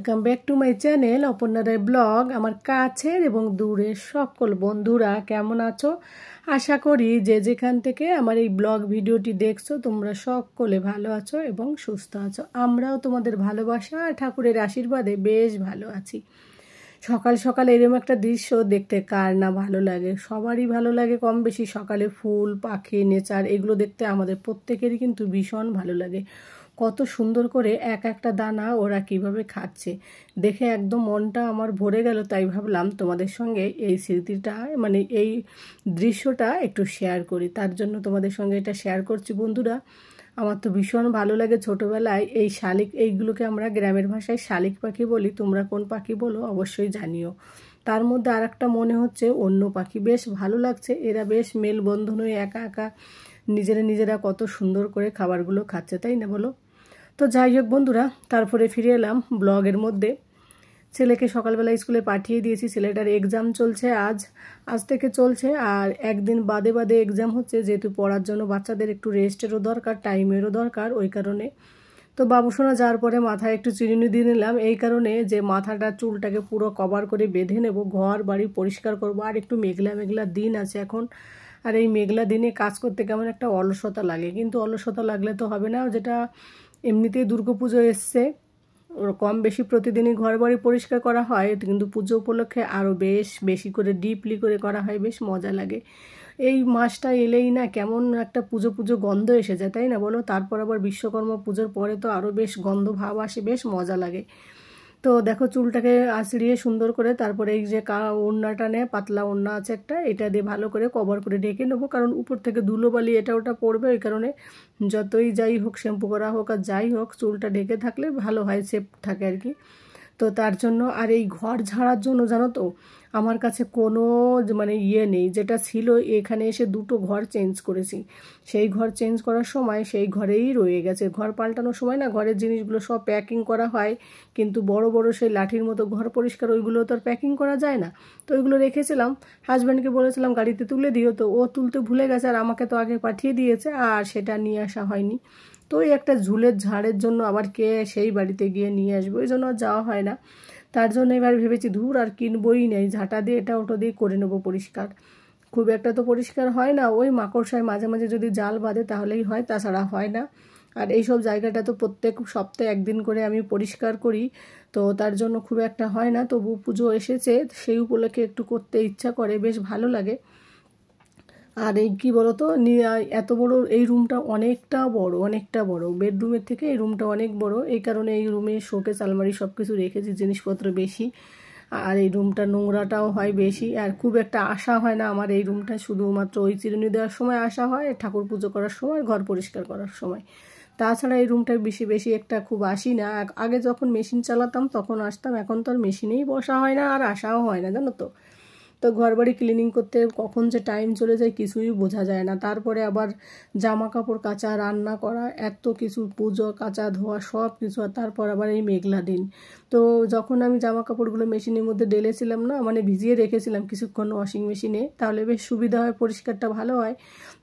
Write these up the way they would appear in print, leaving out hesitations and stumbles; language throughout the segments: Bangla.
Welcome back to my channel Aparna Roy blog. আমার কাছের এবং দূরের সকল বন্ধুরা কেমন আছো? আশা করি যে যেখান থেকে আমার এই ব্লগ ভিডিওটি দেখছো তোমরা সকলে ভালো আছো এবং সুস্থ আছো। আমরাও তোমাদের ভালোবাসা আর ঠাকুরের আশীর্বাদে বেশ ভালো আছি। সকাল সকাল এরকম একটা দৃশ্য দেখতে কার না ভালো লাগে, সবারই ভালো লাগে কম বেশি। সকালে ফুল পাখি নেচার এগুলো দেখতে আমাদের প্রত্যেকেরই কিন্তু ভীষণ ভালো লাগে। কত সুন্দর করে এক একটা দানা ওরা কিভাবে খাচ্ছে দেখে একদম মনটা আমার ভরে গেল। তাই ভাবলাম তোমাদের সঙ্গে এই স্মৃতিটা মানে এই দৃশ্যটা একটু শেয়ার করি, তার জন্য তোমাদের সঙ্গে এটা শেয়ার করছি। বন্ধুরা, আমার তো ভীষণ ভালো লাগে ছোটোবেলায় এই শালিক, এইগুলোকে আমরা গ্রামের ভাষায় শালিক পাখি বলি, তোমরা কোন পাখি বলো অবশ্যই জানিও। তার মধ্যে আর একটা মনে হচ্ছে অন্য পাখি, বেশ ভালো লাগছে। এরা বেশ মেলবন্ধন হয়ে একা একা নিজেরা কত সুন্দর করে খাবারগুলো খাচ্ছে, তাই না বলো? তো যাই হোক বন্ধুরা, তারপরে ফিরে এলাম ব্লগের মধ্যে। ছেলেকে সকালবেলা স্কুলে পাঠিয়ে দিয়েছি, ছেলেটার এক্সাম চলছে আজ থেকে চলছে, আর একদিন বাদে এক্সাম হচ্ছে, যেহেতু পড়ার জন্য বাচ্চাদের একটু রেস্টেরও দরকার, টাইমেরও দরকার, ওই কারণে। তো বাবুসোনা যাওয়ার পরে মাথায় একটু চিরুনি দিয়ে নিলাম, এই কারণে যে মাথাটা চুলটাকে পুরো কভার করে বেঁধে নেব, ঘর বাড়ি পরিষ্কার করব। আর একটু মেঘলা দিন আছে এখন, আর এই মেঘলা দিনে কাজ করতে কেমন একটা অলসতা লাগে, কিন্তু অলসতা লাগলে তো হবে না। যেটা এমনিতেই দুর্গাপুজো এসছে, কম বেশি প্রতিদিনই ঘর বাড়ি পরিষ্কার করা হয়, কিন্তু পুজো উপলক্ষে আরও বেশি করে ডিপলি করে করা হয়, বেশ মজা লাগে। এই মাসটা এলেই না কেমন একটা পুজো গন্ধ এসে যায়, তাই না বলো? তারপর আবার বিশ্বকর্মা পুজোর পরে তো আরও বেশ গন্ধ ভাব আসে, বেশ মজা লাগে। তো দেখো চুলটাকে আঁচড়িয়ে সুন্দর করে তারপরে এই যে ওড়নাটা নেয়, পাতলা ওড়না আছে একটা, এটা দিয়ে ভালো করে কভার করে ঢেকে নেবো, কারণ উপর থেকে ধুলোবালি এটা ওটা পড়বে, ওই কারণে যতই যাই হোক শ্যাম্পু করা হোক আর যাই হোক চুলটা ঢেকে থাকলে ভালো হয়, সেফ থাকে আর কি। তো তার জন্য আর এই ঘর ঝাড়ার জন্য জানো তো আমার কাছে কোনো মানে নেই, যেটা ছিল এখানে এসে দুটো ঘর চেঞ্জ করেছি। সেই ঘর চেঞ্জ করার সময় সেই ঘরেই রয়ে গেছে, ঘর পাল্টানোর সময় না ঘরের জিনিসগুলো সব প্যাকিং করা হয়, কিন্তু বড় সেই লাঠির মতো ঘর পরিষ্কার ওইগুলো তো আর প্যাকিং করা যায় না। তো ওইগুলো রেখেছিলাম, হাজব্যান্ডকে বলেছিলাম গাড়িতে তুলে দিও, তো ও তুলতে ভুলে গেছে আর আমাকে তো আগে পাঠিয়ে দিয়েছে, আর সেটা নিয়ে আসা হয়নি। তো ওই একটা ঝুলের ঝাড়ের জন্য আবার কে সেই বাড়িতে গিয়ে নিয়ে আসবো, ওই জন্য আর যাওয়া হয় না। তার জন্য এবার ভেবেছি ধুর আর কিনবই নেই, ঝাঁটা দিয়ে এটা ওটা দিয়ে করে নেবো পরিষ্কার। খুব একটা তো পরিষ্কার হয় না, ওই মাকড়সায় মাঝে মাঝে যদি জাল বাঁধে তাহলেই হয়, তাছাড়া হয় না। আর এইসব জায়গাটা তো প্রত্যেক সপ্তাহে একদিন করে আমি পরিষ্কার করি, তো তার জন্য খুব একটা হয় না। তবু পুজো এসেছে সেই উপলক্ষে একটু করতে ইচ্ছা করে, বেশ ভালো লাগে। আর এই কী বলতো, এত বড় এই রুমটা অনেকটা বড়, বেডরুমের থেকে এই রুমটা অনেক বড়, এই কারণে এই রুমে শোকেস আলমারি সব কিছু রেখেছি, জিনিসপত্র বেশি। আর এই রুমটা নোংরাটাও হয় বেশি, আর খুব একটা আসা হয় না আমার এই রুমটা, শুধুমাত্র ওই চিরুনি দেওয়ার সময় আসা হয়, ঠাকুর পুজো করার সময়, ঘর পরিষ্কার করার সময়। তাছাড়া এই রুমটায় বেশি একটা খুব আসি না। আগে যখন মেশিন চালাতাম তখন আসতাম, এখন তো আর মেশিনেই বসা হয় না আর আসাও হয় না, জানো তো। তো ঘরবাড়ি ক্লিনিং করতে কখন যে টাইম চলে যায় কিছুই বোঝা যায় না। তারপরে আবার জামা কাপড় কাচা, রান্না করা, এত কিছু, পুজো কাচা ধোয়া সব কিছু, আর তারপর আবার এই মেঘলা দিন। তো যখন আমি জামা কাপড়গুলো মেশিনের মধ্যে ঢেলেছিলাম না, মানে ভিজিয়ে রেখেছিলাম কিছুক্ষণ ওয়াশিং মেশিনে, তাহলে বেশ সুবিধা হয়, পরিষ্কারটা ভালো হয়।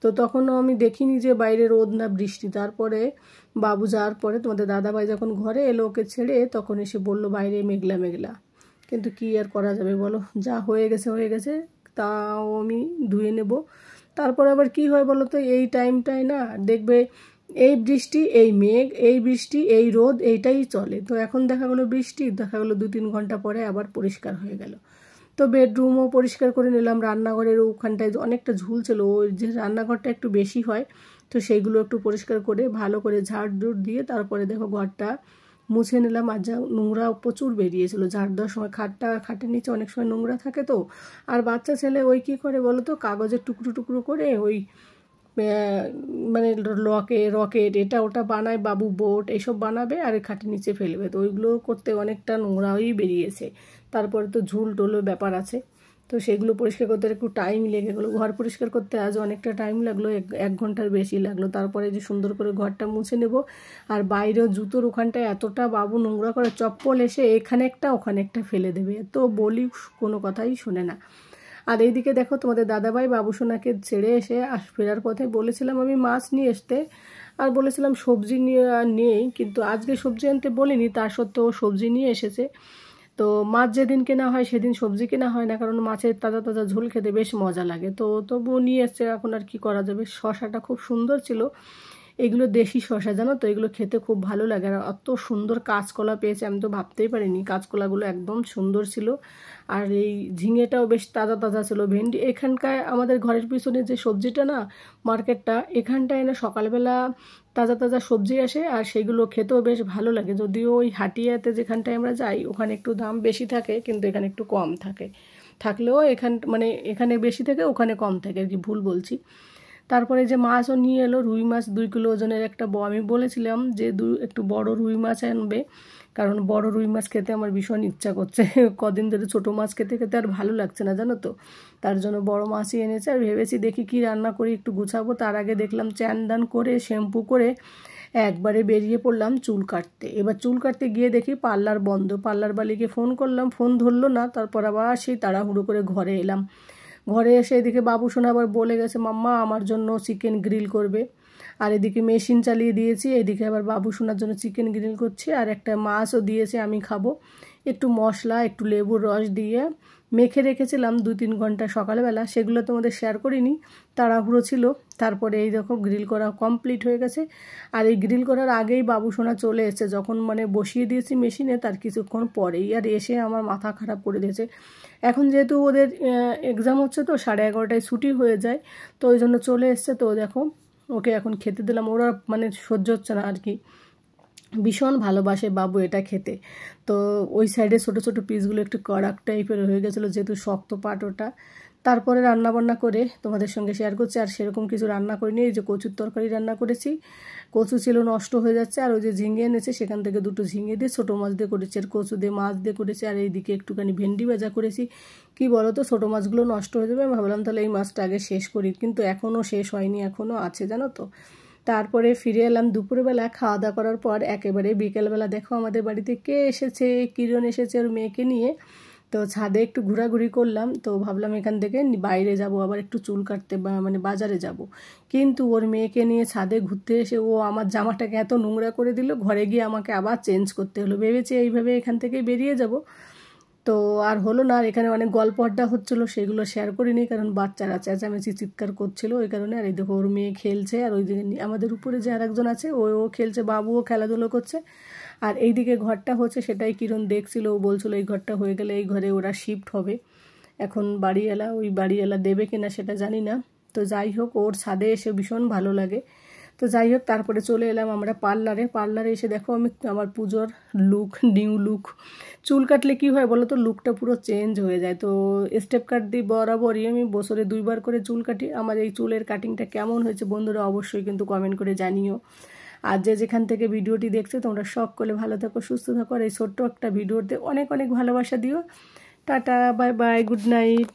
তো তখনও আমি দেখিনি যে বাইরে রোদ না বৃষ্টি। তারপরে বাবু যাওয়ার পরে তোমাদের দাদাভাই যখন ঘরে এলো ওকে ছেড়ে, তখন এসে বলল বাইরে মেঘলা। কিন্তু কি আর করা যাবে বলো, যা হয়ে গেছে, তাও আমি ধুয়ে নেব। তারপর আবার কি হয় বলো তো, এই টাইমটায় না দেখবে এই বৃষ্টি এই মেঘ, এই বৃষ্টি এই রোদ, এইটাই চলে। তো এখন দেখা গেলো বৃষ্টি, দেখা গেলো 2-3 ঘন্টা পরে আবার পরিষ্কার হয়ে গেল। তো বেডরুমও পরিষ্কার করে নিলাম, রান্নাঘরের ওখানটায় অনেকটা ঝুল ছিল, ওই যে রান্নাঘরটা একটু বেশি হয়, তো সেইগুলো একটু পরিষ্কার করে ভালো করে ঝাড় দিয়ে তারপরে দেখো ঘরটা মুছে নিলাম। আর যা নোংরা প্রচুর বেরিয়েছিল ঝাড় দেওয়ার সময়, খাটের নিচে অনেক সময় নোংরা থাকে তো। আর বাচ্চা ছেলে ওই কী করে বলো তো, কাগজের টুকরো করে ওই মানে রকেট এটা ওটা বানায়, বাবু বোট এইসব বানাবে আর খাটের নিচে ফেলবে, তো ওইগুলো করতে অনেকটা নোংরাই বেরিয়েছে। তারপরে তো ঝুল টোলো ব্যাপার আছে, তো সেগুলো পরিষ্কার করতে একটু টাইম লেগে গেলো। ঘর পরিষ্কার করতে আজ অনেকটা টাইম লাগলো, 1 ঘন্টার বেশি লাগলো। তারপরে যে সুন্দর করে ঘরটা মুছে নেব। আর বাইরেও জুতোর ওখানটায় এতটা বাবু নোংরা করে, চপ্পল এসে এখানে একটা ওখানে একটা ফেলে দেবে, তো বলি কোনো কথাই শোনে না। আর এইদিকে দেখো তোমাদের দাদাভাই বাবুসোনাকে ছেড়ে এসে ফেরার পথে বলেছিলাম আমি মাছ নিয়ে আসতে, আর বলেছিলাম সবজি নিয়ে নেই, কিন্তু আজকে সবজি আনতে বলিনি, তা সত্ত্বেও সবজি নিয়ে এসেছে। তো মাছ যেদিন কেনা হয় সেদিন সবজি কেনা হয় না, কারণ মাছের তাজা তাজা ঝোল খেতে বেশ মজা লাগে। তো তবুও নিয়ে এসছে, এখন আর কি করা যাবে। শশাটা খুব সুন্দর ছিল, এগুলো দেশি শশা জানো তো, এগুলো খেতে খুব ভালো লাগে। আর অত সুন্দর কাঁচকলা পেয়েছে, আমি তো ভাবতেই পারিনি। কাঁচকলাগুলো একদম সুন্দর ছিল, আর এই ঝিঙেটাও বেশ তাজা তাজা ছিল। ভেন্ডি এখানকার আমাদের ঘরের পিছনে যে সবজিটা না, মার্কেটটা, এখানটায় না সকালবেলা তাজা তাজা সবজি আসে, আর সেগুলো খেতেও বেশ ভালো লাগে। যদিও ওই হাটিয়াতে যেখানটায় আমরা যাই ওখানে একটু দাম বেশি থাকে, কিন্তু এখানে একটু কম থাকে। থাকলেও এখানে বেশি থাকে, ওখানে কম থাকে আর কি, ভুল বলছি। তারপরে যে মাছও নিয়ে এলো, রুই মাছ 2 কিলো ওজনের একটা আমি বলেছিলাম যে একটু বড় রুই মাছ আনবে, কারণ বড় রুই মাছ খেতে আমার ভীষণ ইচ্ছা করছে। কদিন ধরে ছোটো মাছ খেতে খেতে আর ভালো লাগছে না জানো তো, তার জন্য বড় মাছই এনেছে। আর ভেবেছি দেখি কি রান্না করি, একটু গুছাবো। তার আগে দেখলাম চ্যান দান করে শ্যাম্পু করে একবারে বেরিয়ে পড়লাম চুল কাটতে। এবার চুল কাটতে গিয়ে দেখি পার্লার বন্ধ। পার্লার বালিকে ফোন করলাম, ফোন ধরলো না। তারপর আবার সেই তাড়াহুড়ো করে ঘরে এলাম। ঘরে এসে এদিকে বাবু সোনা আবার বলে গেছে মাম্মা আমার জন্য চিকেন গ্রিল করবে। আর এদিকে মেশিন চালিয়ে দিয়েছি, এদিকে আবার বাবু সোনার জন্য চিকেন গ্রিল করছি। আর একটা মাছও দিয়েছে, আমি খাবো। একটু মশলা, একটু লেবুর রস দিয়ে মেখে রেখেছিলাম 2-3 ঘন্টা সকালবেলা, সেগুলো তোমাদের শেয়ার করিনি, তাড়াহুড়ো ছিল। তারপরে এই দেখো গ্রিল করা কমপ্লিট হয়ে গেছে। আর এই গ্রিল করার আগেই বাবু সোনা চলে এসেছে, যখন মানে বসিয়ে দিয়েছি মেশিনে তার কিছুক্ষণ পরেই। আর এসে আমার মাথা খারাপ করে দিয়েছে। এখন যেহেতু ওদের এক্সাম হচ্ছে, তো 11:30টায় ছুটি হয়ে যায়, তো ওই জন্য চলে এসছে। তো দেখো ওকে এখন খেতে দিলাম, ওরা মানে সহ্য হচ্ছে না আর কি, ভীষণ ভালোবাসে বাবু এটা খেতে। তো ওই সাইডে ছোটো ছোটো পিসগুলো একটু কড়াক টাইপের হয়ে গেছিলো, যেহেতু শক্ত পাট ওটা। তারপরে রান্নাবান্না করে তোমাদের সঙ্গে শেয়ার করছি। আর সেরকম কিছু রান্না করিনি, এই যে কচুর তরকারি রান্না করেছি। কচু ছিল নষ্ট হয়ে যাচ্ছে, আর ওই যে ঝিঙে এনেছে সেখান থেকে 2টো ঝিঙে দিয়ে ছোটো মাছ দিয়ে করেছি, আর কচু দিয়ে মাছ দিয়ে করেছি। আর এইদিকে একটুখানি ভেন্ডি ভাজা করেছি। কি বলো তো, ছোটো মাছগুলো নষ্ট হয়ে যাবে, আমি ভাবলাম তাহলে এই মাছটা আগে শেষ করি, কিন্তু এখনও শেষ হয়নি, এখনও আছে জানো তো। তারপরে ফিরে এলাম দুপুরবেলা, খাওয়া দাওয়া করার পর একেবারে বিকেলবেলা। দেখো আমাদের বাড়িতে কে এসেছে, কিরণ এসেছে ওর মেয়েকে নিয়ে। তো ছাদে একটু ঘোরাঘুরি করলাম, তো ভাবলাম এখান থেকে বাইরে যাব, আবার একটু চুল কাটতে মানে বাজারে যাব। কিন্তু ওর মেয়েকে নিয়ে ছাদে ঘুরতে এসে ও আমার জামাটাকে এত নোংরা করে দিল, ঘরে গিয়ে আমাকে আবার চেঞ্জ করতে হলো। ভেবেছি এইভাবে এখান থেকে বেরিয়ে যাব, তো আর হলো না। আর এখানে অনেক গল্প আড্ডা হচ্ছিলো, সেগুলো শেয়ার করিনি, কারণ বাচ্চারা চেঁচামেচি চিৎকার করছিল ওই কারণে। আর এই দেখো ওর মেয়ে খেলছে, আর ওই দিকে আমাদের উপরে যে আরেকজন আছে ও খেলছে, বাবুও খেলাধুলো করছে। আর এইদিকে ঘরটা হচ্ছে, সেটাই কিরণ দেখছিল, ও বলছিল এই ঘরটা হয়ে গেলে এই ঘরে ওরা শিফট হবে। এখন বাড়িওয়ালা দেবে কিনা সেটা জানি না। তো যাই হোক, ওর ছাদে এসে ভীষণ ভালো লাগে। তো যাই হোক, তারপরে চলে এলাম আমরা পার্লারে এসে দেখো আমি আমার পুজোর লুক, নিউ লুক। চুল কাটলে কি হয় বলো তো, লুকটা পুরো চেঞ্জ হয়ে যায়। তো স্টেপ কাট দিই বরাবরই, আমি বছরে 2বার করে চুল কাটি। আমার এই চুলের কাটিংটা কেমন হয়েছে বন্ধুরা অবশ্যই কিন্তু কমেন্ট করে জানিও। আর যে যেখান থেকে ভিডিওটি দেখছো তোমরা সকলে ভালো থাকো, সুস্থ থাকো। আর এই ছোট্ট একটা ভিডিওতে অনেক অনেক ভালোবাসা দিও। Tata, bye bye, good night.